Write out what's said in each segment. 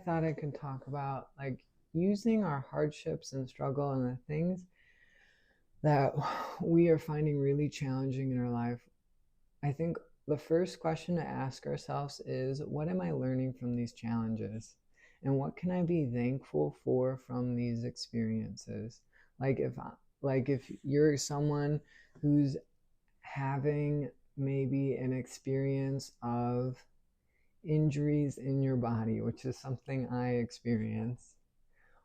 thought I could talk about like using our hardships and struggle and the things that we are finding really challenging in our life. I think the first question to ask ourselves is, what am I learning from these challenges? And what can I be thankful for from these experiences? Like if you're someone who's having maybe an experience of injuries in your body, which is something I experience.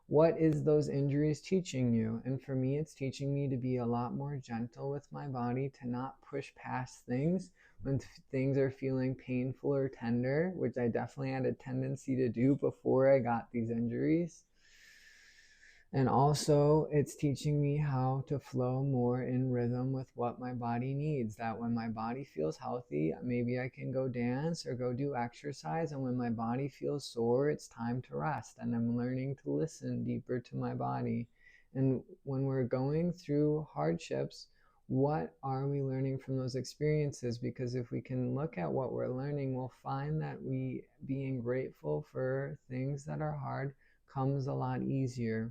What is those injuries teaching you? And for me, it's teaching me to be a lot more gentle with my body, to not push past things when things are feeling painful or tender, which I definitely had a tendency to do before I got these injuries. And also, it's teaching me how to flow more in rhythm with what my body needs. That when my body feels healthy, maybe I can go dance or go do exercise. And when my body feels sore, it's time to rest. And I'm learning to listen deeper to my body. And when we're going through hardships, what are we learning from those experiences? Because if we can look at what we're learning, we'll find that we being grateful for things that are hard comes a lot easier.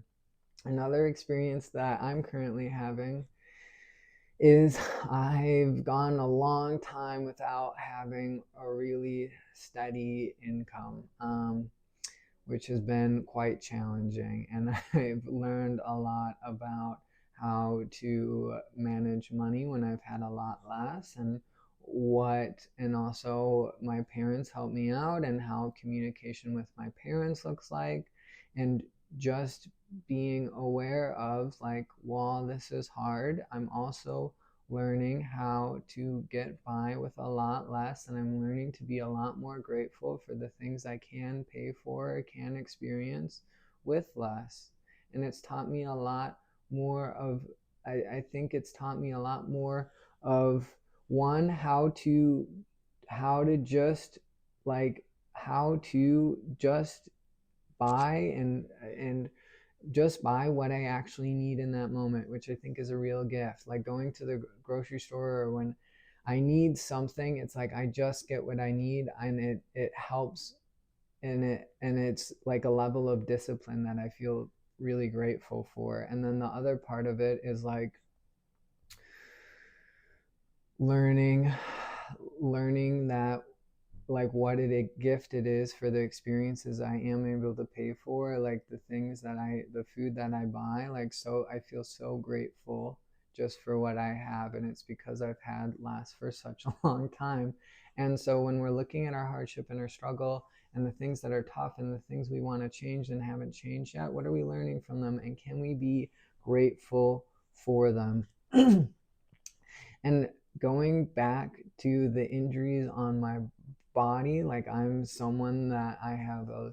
Another experience that I'm currently having is I've gone a long time without having a really steady income, which has been quite challenging. And I've learned a lot about how to manage money when I've had a lot less, and also my parents helped me out, and how communication with my parents looks like, and just being aware of, like, while this is hard, I'm also learning how to get by with a lot less, and I'm learning to be a lot more grateful for the things I can pay for, can experience with less. And it's taught me a lot more of, I think it's taught me a lot more of, one, how to just like how to just buy and just buy what I actually need in that moment, which I think is a real gift. Like going to the grocery store, or when I need something, it's like I just get what I need, and it helps, and it's like a level of discipline that I feel really grateful for. And then the other part of it is like learning learning that, like, what a gift it is for the experiences I am able to pay for, like the food that I buy. Like, so I feel so grateful just for what I have, and it's because I've had less for such a long time. And so when we're looking at our hardship and our struggle and the things that are tough and the things we want to change and haven't changed yet, what are we learning from them, and can we be grateful for them? And going back to the injuries on my body, like, I'm someone that I have a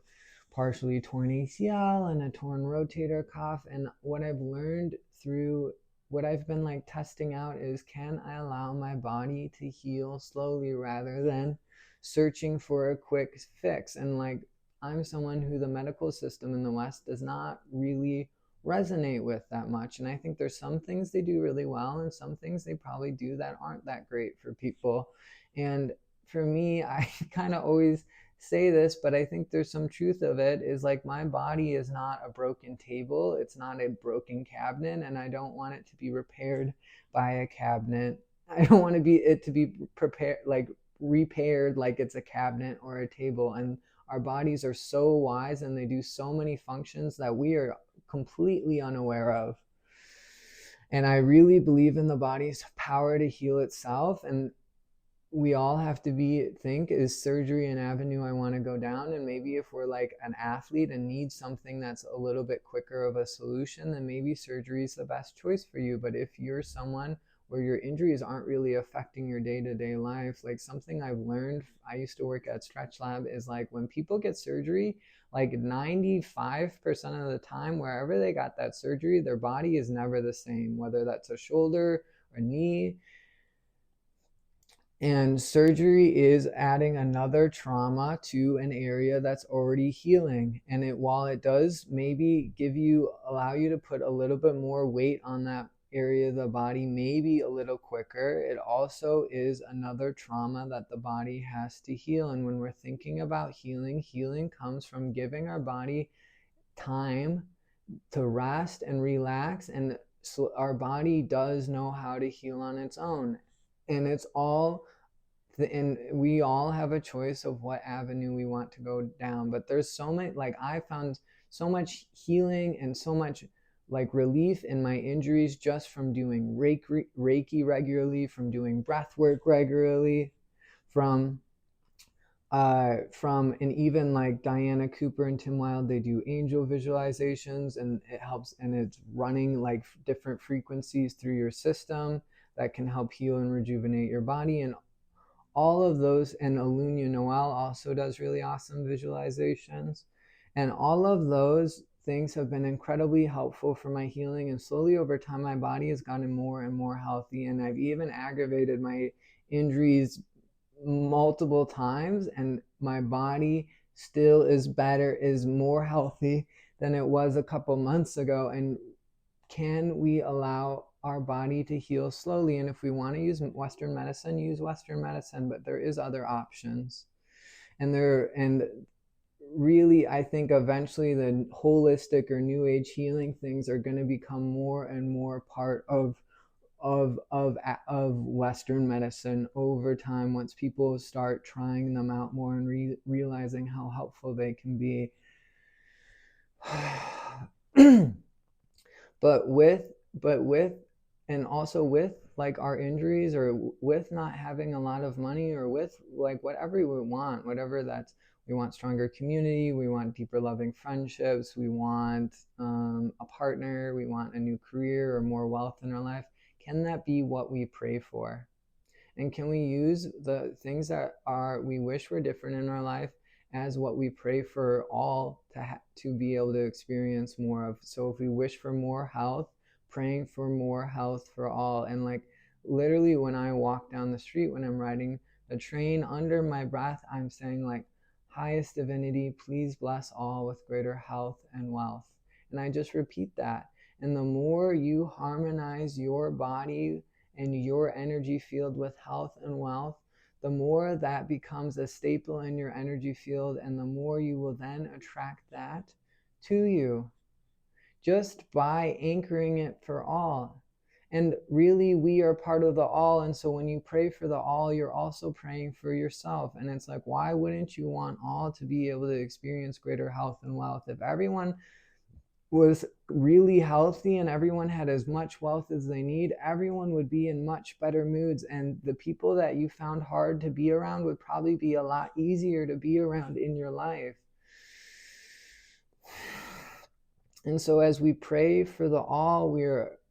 partially torn ACL and a torn rotator cuff. And what I've learned through what I've been like testing out is, can I allow my body to heal slowly rather than searching for a quick fix? And like, I'm someone who the medical system in the West does not really resonate with that much. And I think there's some things they do really well and some things they probably do that aren't that great for people. And for me, I kind of always say this, but I think there's some truth of it, is like, my body is not a broken table, it's not a broken cabinet, and I don't want it to be repaired by a cabinet. I don't want it to be prepared, like repaired, like it's a cabinet or a table. And our bodies are so wise, and they do so many functions that we are completely unaware of. And I really believe in the body's power to heal itself. And we all have to think, is surgery an avenue I want to go down? And maybe if we're like an athlete and need something that's a little bit quicker of a solution, then maybe surgery is the best choice for you. But if you're someone where your injuries aren't really affecting your day-to-day life, like, something I've learned, I used to work at Stretch Lab, is like, when people get surgery, like 95% of the time, wherever they got that surgery, their body is never the same, whether that's a shoulder or knee. And surgery is adding another trauma to an area that's already healing. And while it does maybe allow you to put a little bit more weight on that area of the body maybe a little quicker, it also is another trauma that the body has to heal. And when we're thinking about healing, healing comes from giving our body time to rest and relax, and so our body does know how to heal on its own. And it's all and we all have a choice of what avenue we want to go down. But there's so many, like I found so much healing and so much like relief in my injuries just from doing Reiki regularly, from doing breath work regularly, from and even like Diana Cooper and Tim Wilde, they do angel visualizations, and it helps, and it's running like different frequencies through your system that can help heal and rejuvenate your body. And all of those, and Alunia Noel also does really awesome visualizations, and all of those things have been incredibly helpful for my healing. And slowly over time my body has gotten more and more healthy, and I've even aggravated my injuries multiple times, and my body still is better, is more healthy than it was a couple months ago. And can we allow our body to heal slowly? And if we want to use Western medicine, use Western medicine, but there is other options. And really, I think eventually the holistic or new age healing things are going to become more and more part of Western medicine over time, once people start trying them out more and realizing how helpful they can be. but with and also with like our injuries, or with not having a lot of money, or with like whatever we want, whatever that's, we want stronger community, we want deeper loving friendships, we want a partner, we want a new career or more wealth in our life. Can that be what we pray for? And can we use the things that we wish were different in our life as what we pray for all to be able to experience more of? So if we wish for more health, praying for more health for all. And like literally when I walk down the street, when I'm riding the train, under my breath I'm saying like, highest divinity, please bless all with greater health and wealth. And I just repeat that. And the more you harmonize your body and your energy field with health and wealth, the more that becomes a staple in your energy field, and the more you will then attract that to you, just by anchoring it for all. And really, we are part of the all. And so when you pray for the all, you're also praying for yourself. And it's like, why wouldn't you want all to be able to experience greater health and wealth? If everyone was really healthy and everyone had as much wealth as they need, everyone would be in much better moods, and the people that you found hard to be around would probably be a lot easier to be around in your life. And so as we pray for the all,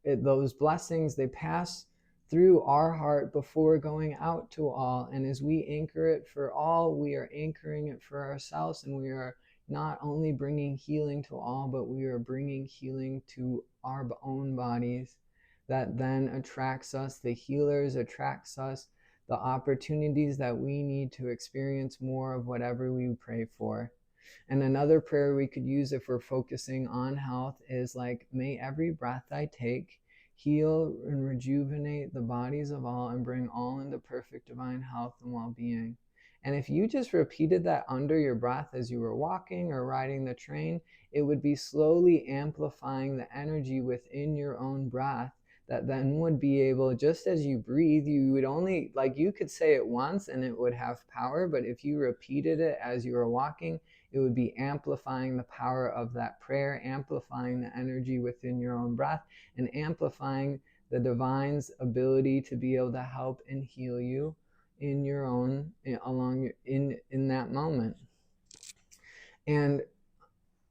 those blessings, they pass through our heart before going out to all. And as we anchor it for all, we are anchoring it for ourselves, and we are not only bringing healing to all, but we are bringing healing to our own bodies. That then attracts us, the healers attracts us, the opportunities that we need to experience more of whatever we pray for. And another prayer we could use if we're focusing on health is like, may every breath I take heal and rejuvenate the bodies of all, and bring all into perfect divine health and well-being. And if you just repeated that under your breath as you were walking or riding the train, it would be slowly amplifying the energy within your own breath, that then would be able, just as you breathe, you would only, like you could say it once and it would have power, but if you repeated it as you were walking, it would be amplifying the power of that prayer, amplifying the energy within your own breath, and amplifying the divine's ability to be able to help and heal you in your own, in that moment. And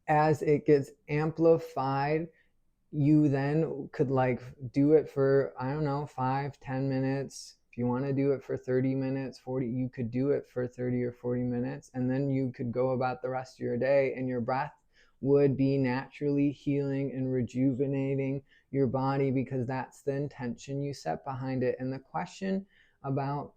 as it gets amplified, you then could like do it for, I don't know, 5-10 minutes. If you want to do it for 30 minutes, 40, you could do it for 30 or 40 minutes, and then you could go about the rest of your day, and your breath would be naturally healing and rejuvenating your body, because that's the intention you set behind it. And the question about,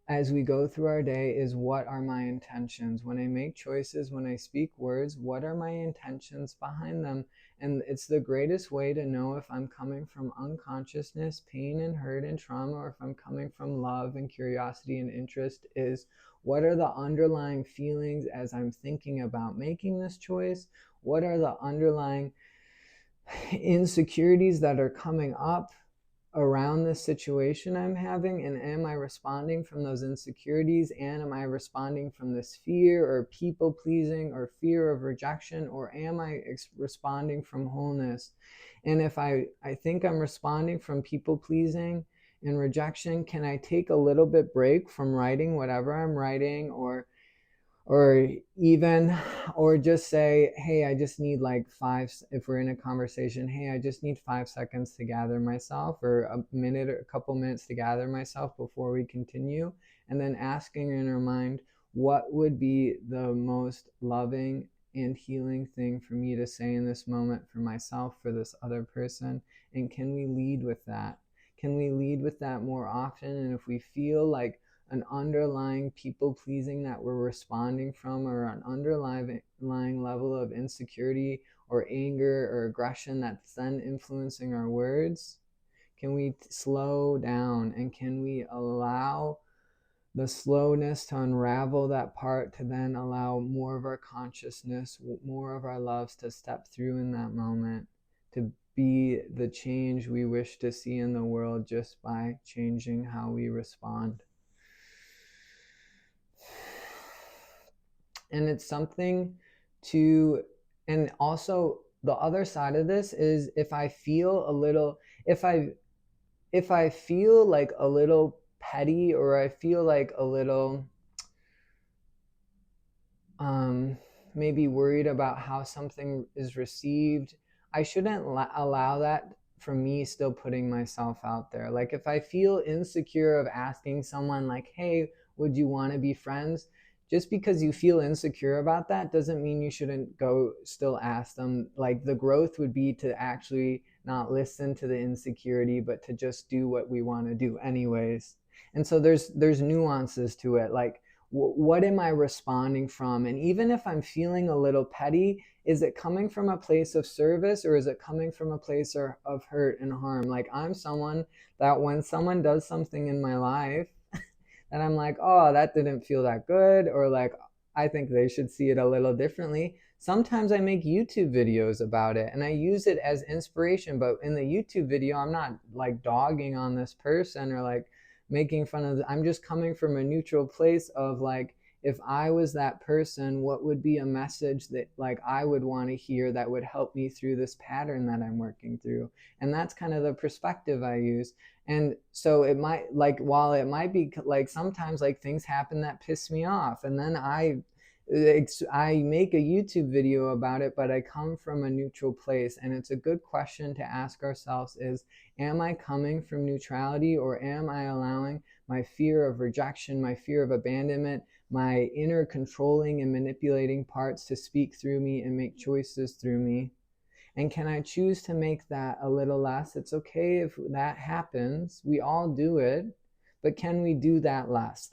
as we go through our day, is, what are my intentions? When I make choices, when I speak words, what are my intentions behind them? And it's the greatest way to know if I'm coming from unconsciousness, pain and hurt and trauma, or if I'm coming from love and curiosity and interest, is what are the underlying feelings as I'm thinking about making this choice? What are the underlying insecurities that are coming up around this situation I'm having, and am I responding from those insecurities, and am I responding from this fear or people pleasing or fear of rejection, or am I responding from wholeness? And if I think I'm responding from people pleasing and rejection, can I take a little bit break from writing whatever I'm writing, or even, or just say, hey, I just need like if we're in a conversation, hey, I just need 5 seconds to gather myself, or a minute or a couple minutes to gather myself before we continue. And then asking in our mind, what would be the most loving and healing thing for me to say in this moment for myself, for this other person? And can we lead with that? Can we lead with that more often? And if we feel like an underlying people pleasing that we're responding from, or an underlying level of insecurity or anger or aggression that's then influencing our words, can we slow down, and can we allow the slowness to unravel that part, to then allow more of our consciousness, more of our loves to step through in that moment, to be the change we wish to see in the world just by changing how we respond. And it's something to, and also the other side of this is, if I feel a little, if I feel like a little petty, or I feel like a little maybe worried about how something is received, I shouldn't allow that from me still putting myself out there. Like if I feel insecure of asking someone like, hey, would you want to be friends? Just because you feel insecure about that doesn't mean you shouldn't go still ask them. Like the growth would be to actually not listen to the insecurity, but to just do what we want to do anyways. And so there's nuances to it. Like what am I responding from? And even if I'm feeling a little petty, is it coming from a place of service, or is it coming from a place of hurt and harm? Like I'm someone that when someone does something in my life and I'm like, oh, that didn't feel that good, or like, I think they should see it a little differently. Sometimes I make YouTube videos about it and I use it as inspiration, but in the YouTube video, I'm not like dogging on this person or like making fun of I'm just coming from a neutral place of like, if I was that person, what would be a message that like I would want to hear that would help me through this pattern that I'm working through? And that's kind of the perspective I use. And so it might, like, while it might be like sometimes like things happen that piss me off, and then I make a YouTube video about it, but I come from a neutral place. And it's a good question to ask ourselves is, am I coming from neutrality, or am I allowing my fear of rejection, my fear of abandonment, my inner controlling and manipulating parts to speak through me and make choices through me? And can I choose to make that a little less? It's okay if that happens. We all do it, but can we do that less?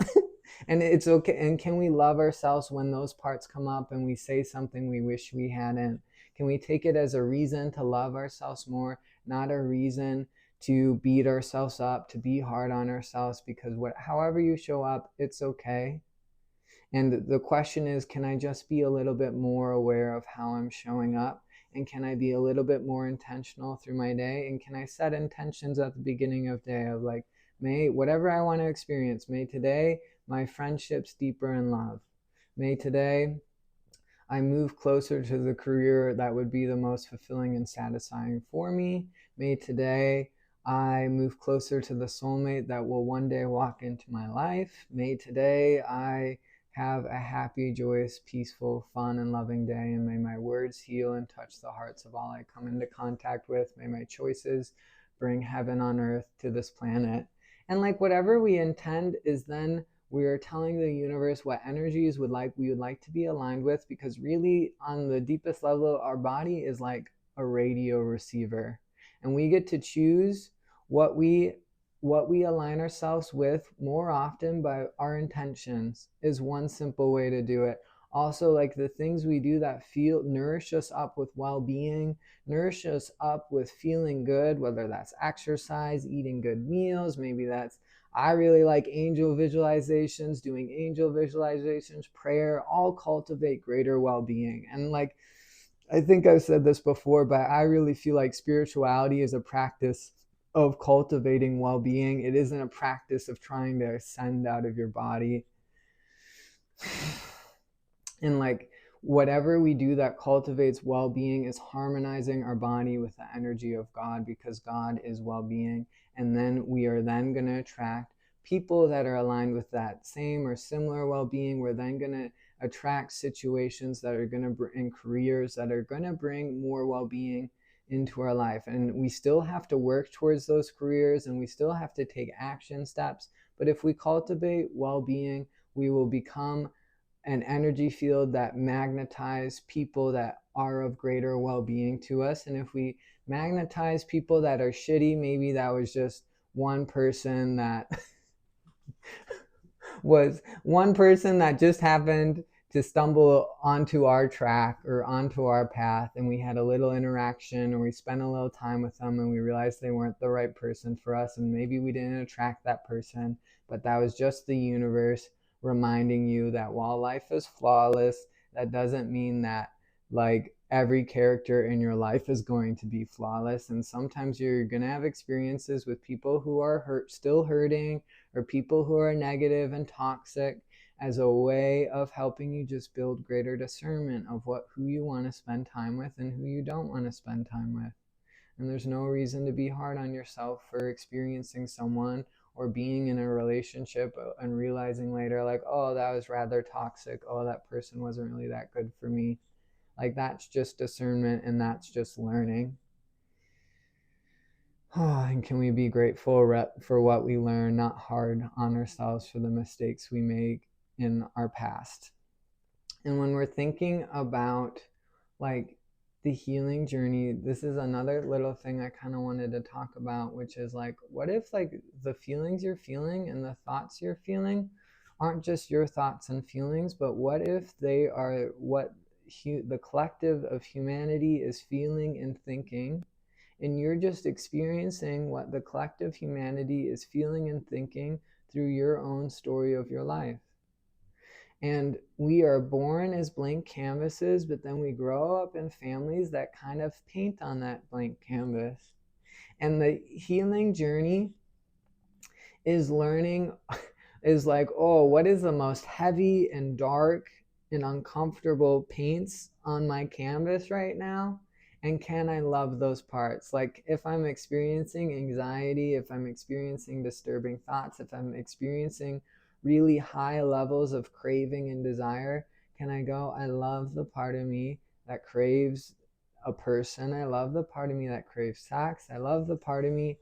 And it's okay. And can we love ourselves when those parts come up and we say something we wish we hadn't? Can we take it as a reason to love ourselves more, not a reason to beat ourselves up, to be hard on ourselves? Because however you show up, it's okay. And the question is, can I just be a little bit more aware of how I'm showing up? And can I be a little bit more intentional through my day? And can I set intentions at the beginning of day of like, may whatever I want to experience, may today my friendships deeper in love. May today I move closer to the career that would be the most fulfilling and satisfying for me. May today I move closer to the soulmate that will one day walk into my life. May today I have a happy, joyous, peaceful, fun, and loving day. And may my words heal and touch the hearts of all I come into contact with. May my choices bring heaven on earth to this planet. And like whatever we intend is then we are telling the universe what energies we would like to be aligned with, because really on the deepest level, our body is like a radio receiver. And we get to choose what we align ourselves with more often by our intentions is one simple way to do it. Also, like the things we do that feel nourish us up with well-being, nourish us up with feeling good, whether that's exercise, eating good meals, maybe that's, I really like angel visualizations, doing angel visualizations, prayer, all cultivate greater well-being. And like, I think I've said this before, but I really feel like spirituality is a practice of cultivating well-being. It isn't a practice of trying to ascend out of your body. And like whatever we do that cultivates well-being is harmonizing our body with the energy of God, because God is well-being. And then we are then going to attract people that are aligned with that same or similar well-being. We're then going to attract situations that are going to bring careers that are going to bring more well-being into our life. And we still have to work towards those careers, and we still have to take action steps. But if we cultivate well-being, we will become an energy field that magnetize people that are of greater well-being to us. And if we magnetize people that are shitty, maybe that was just one person that was one person that just happened to stumble onto our track or onto our path, and we had a little interaction, or we spent a little time with them, and we realized they weren't the right person for us, and maybe we didn't attract that person, but that was just the universe reminding you that while life is flawless, that doesn't mean that like every character in your life is going to be flawless. And sometimes you're going to have experiences with people who are still hurting, or people who are negative and toxic, as a way of helping you just build greater discernment of who you want to spend time with and who you don't want to spend time with. And there's no reason to be hard on yourself for experiencing someone or being in a relationship and realizing later, like, oh, that was rather toxic. Oh, that person wasn't really that good for me. Like, that's just discernment, and that's just learning. Oh, and can we be grateful for what we learn, not hard on ourselves for the mistakes we make in our past. And when we're thinking about like the healing journey, this is another little thing I kind of wanted to talk about, which is like, what if like the feelings you're feeling and the thoughts you're feeling aren't just your thoughts and feelings, but what if they are what the collective of humanity is feeling and thinking, and you're just experiencing what the collective humanity is feeling and thinking through your own story of your life. And we are born as blank canvases, but then we grow up in families that kind of paint on that blank canvas. And the healing journey is learning, is like, oh, what is the most heavy and dark and uncomfortable paints on my canvas right now? And can I love those parts? Like if I'm experiencing anxiety, if I'm experiencing disturbing thoughts, if I'm experiencing really high levels of craving and desire, can I go, I love the part of me that craves a person. I love the part of me that craves sex. I love the part of me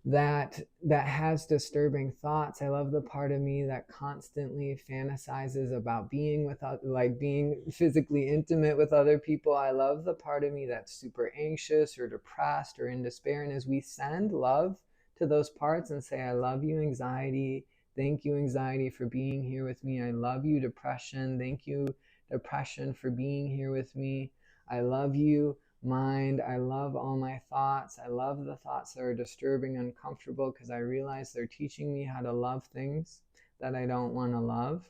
that has disturbing thoughts. I love the part of me that constantly fantasizes about being with, like being physically intimate with other people. I love the part of me that's super anxious or depressed or in despair. And as we send love to those parts and say, I love you, anxiety. Thank you, anxiety, for being here with me. I love you, depression. Thank you, depression, for being here with me. I love you, mind. I love all my thoughts. I love the thoughts that are disturbing, uncomfortable, because I realize they're teaching me how to love things that I don't want to love.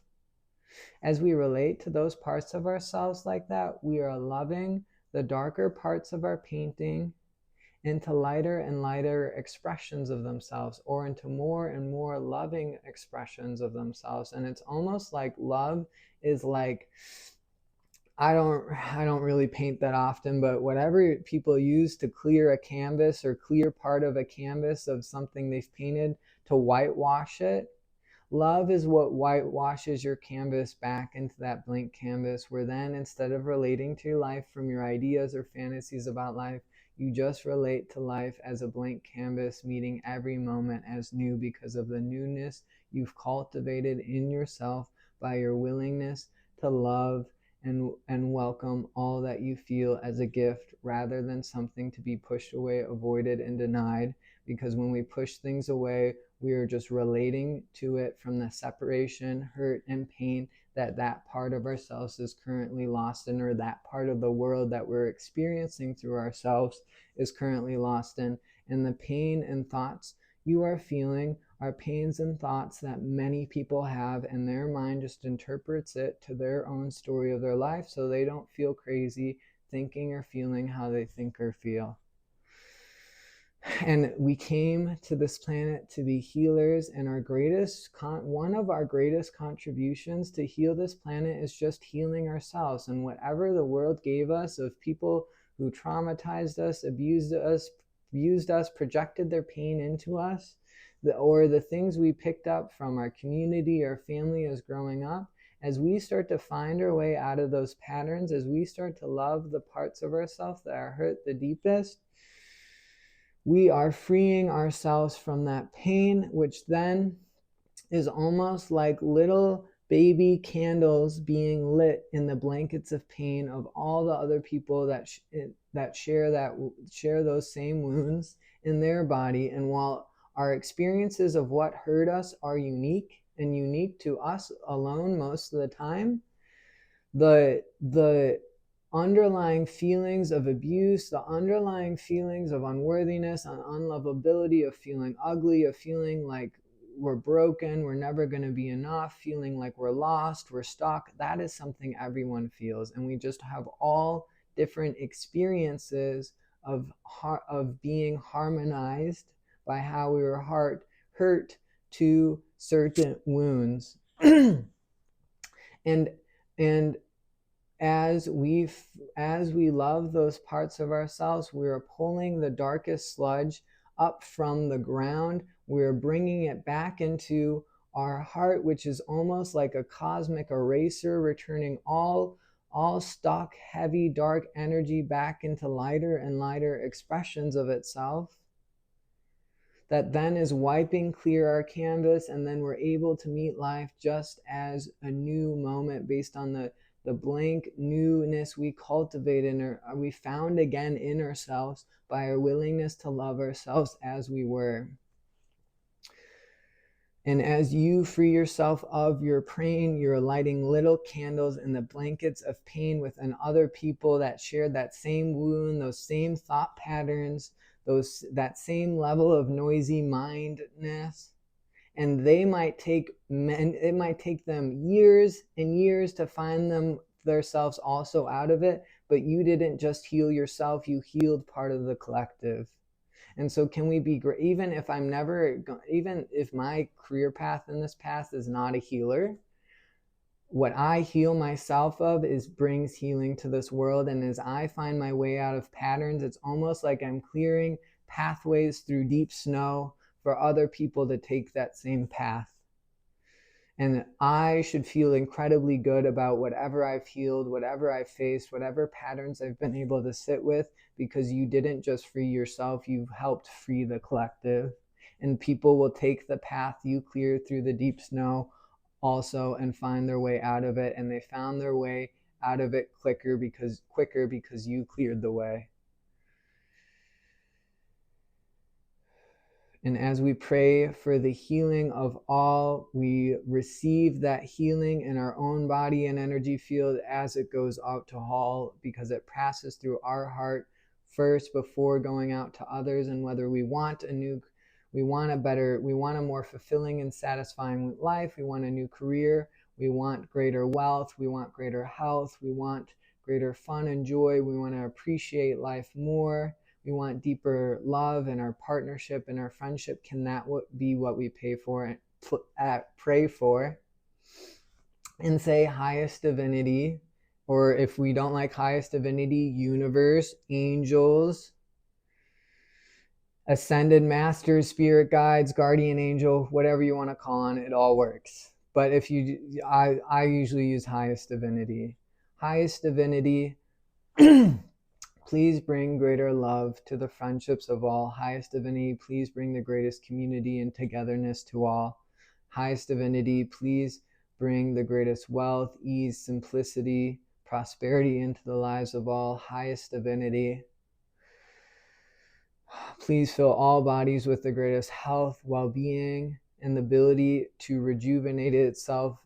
As we relate to those parts of ourselves like that, we are loving the darker parts of our painting into lighter and lighter expressions of themselves, or into more and more loving expressions of themselves. And it's almost like love is like, I don't really paint that often, but whatever people use to clear a canvas or clear part of a canvas of something they've painted to whitewash it, love is what whitewashes your canvas back into that blank canvas, where then instead of relating to life from your ideas or fantasies about life, you just relate to life as a blank canvas, meeting every moment as new because of the newness you've cultivated in yourself by your willingness to love and welcome all that you feel as a gift, rather than something to be pushed away, avoided, and denied. Because when we push things away, we are just relating to it from the separation, hurt, and pain that part of ourselves is currently lost in, or that part of the world that we're experiencing through ourselves is currently lost in. And the pain and thoughts you are feeling are pains and thoughts that many people have, and their mind just interprets it to their own story of their life, so they don't feel crazy thinking or feeling how they think or feel. And we came to this planet to be healers, and one of our greatest contributions to heal this planet is just healing ourselves. And whatever the world gave us of people who traumatized us, abused us, used us, projected their pain into us, or the things we picked up from our community or family as growing up, as we start to find our way out of those patterns, as we start to love the parts of ourselves that are hurt the deepest, we are freeing ourselves from that pain, which then is almost like little baby candles being lit in the blankets of pain of all the other people that share those same wounds in their body. And while our experiences of what hurt us are unique and unique to us alone most of the time, the underlying feelings of abuse, the underlying feelings of unworthiness and unlovability, of feeling ugly, of feeling like we're broken, we're never going to be enough, feeling like we're lost, we're stuck, that is something everyone feels. And we just have all different experiences of being harmonized by how we were hurt to certain wounds. and as we love those parts of ourselves, we are pulling the darkest sludge up from the ground. We're bringing it back into our heart, which is almost like a cosmic eraser, returning all stuck, heavy, dark energy back into lighter and lighter expressions of itself. That then is wiping clear our canvas, and then we're able to meet life just as a new moment based on the blank newness we cultivated or we found again in ourselves by our willingness to love ourselves as we were. And as you free yourself of your pain, you're lighting little candles in the blankets of pain within other people that shared that same wound, those same thought patterns, that same level of noisy mindness. And it might take them years and years to find themselves also out of it, but you didn't just heal yourself, you healed part of the collective. And so can we be great, even if my career path in this path is not a healer, what I heal myself of brings healing to this world. And as I find my way out of patterns, it's almost like I'm clearing pathways through deep snow for other people to take that same path. And I should feel incredibly good about whatever I've healed, whatever I've faced, whatever patterns I've been able to sit with, because you didn't just free yourself, you've helped free the collective. And people will take the path you cleared through the deep snow also and find their way out of it. And they found their way out of it quicker because you cleared the way. And as we pray for the healing of all, we receive that healing in our own body and energy field as it goes out to all, because it passes through our heart first before going out to others. And whether we want a more fulfilling and satisfying life, we want a new career, we want greater wealth, we want greater health, we want greater fun and joy, we want to appreciate life more, we want deeper love in our partnership and our friendship. Can that be what we pray for and say highest divinity, or if we don't like highest divinity, universe, angels, ascended masters, spirit guides, guardian angel, whatever you want to call on, it all works. But I usually use highest divinity. Highest divinity, please bring greater love to the friendships of all. Highest divinity, please bring the greatest community and togetherness to all. Highest divinity, please bring the greatest wealth, ease, simplicity, prosperity into the lives of all. Highest divinity, please fill all bodies with the greatest health, well-being, and the ability to rejuvenate itself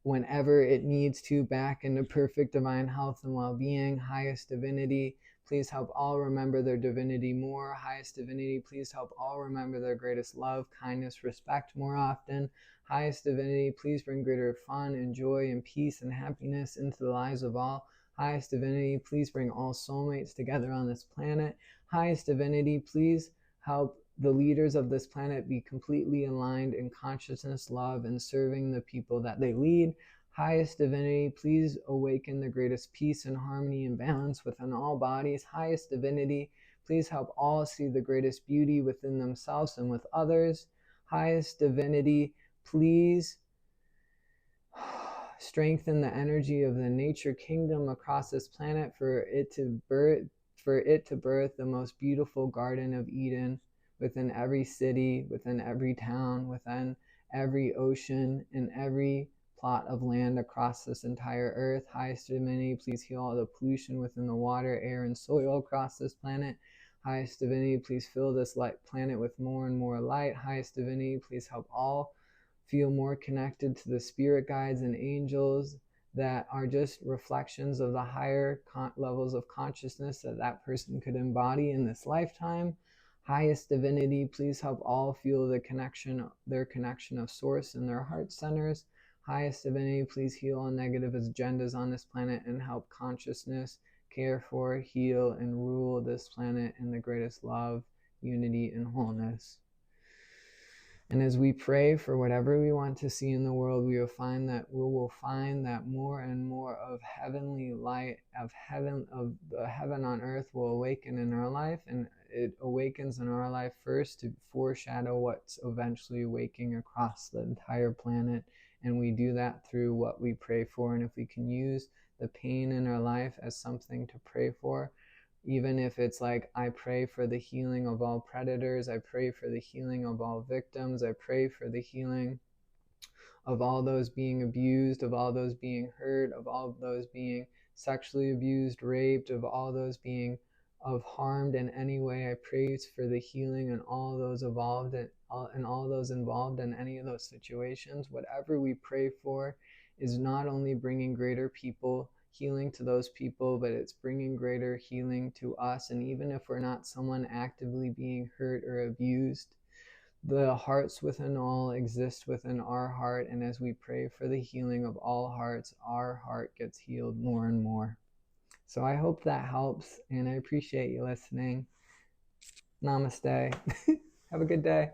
whenever it needs to back into perfect divine health and well-being. Highest divinity, please help all remember their divinity more. Highest divinity, please help all remember their greatest love, kindness, respect more often. Highest divinity, please bring greater fun and joy and peace and happiness into the lives of all. Highest divinity, please bring all soulmates together on this planet. Highest divinity, please help the leaders of this planet be completely aligned in consciousness, love, and serving the people that they lead. Highest divinity, please awaken the greatest peace and harmony and balance within all bodies. Highest divinity, please help all see the greatest beauty within themselves and with others. Highest divinity, please strengthen the energy of the nature kingdom across this planet for it to birth the most beautiful Garden of Eden within every city, within every town, within every ocean, and every plot of land across this entire earth. Highest divinity, please heal all the pollution within the water, air, and soil across this planet. Highest divinity, please fill this planet with more and more light. Highest divinity, please help all feel more connected to the spirit guides and angels that are just reflections of the higher levels of consciousness that that person could embody in this lifetime. Highest divinity, please help all feel their connection of source in their heart centers. Highest divinity, please heal all negative agendas on this planet and help consciousness care for, heal, and rule this planet in the greatest love, unity, and wholeness. And as we pray for whatever we want to see in the world, we will find that more and more of heavenly light, of the heaven on earth will awaken in our life. And it awakens in our life first to foreshadow what's eventually waking across the entire planet. And we do that through what we pray for. And if we can use the pain in our life as something to pray for, even if it's like, I pray for the healing of all predators, I pray for the healing of all victims, I pray for the healing of all those being abused, of all those being hurt, of all those being sexually abused, raped, of all those being harmed in any way. I pray for the healing and all those involved in any of those situations. Whatever we pray for is not only bringing greater healing to those people, but it's bringing greater healing to us. And even if we're not someone actively being hurt or abused, the hearts within all exist within our heart. And as we pray for the healing of all hearts, our heart gets healed more and more. So I hope that helps, and I appreciate you listening. Namaste. Have a good day.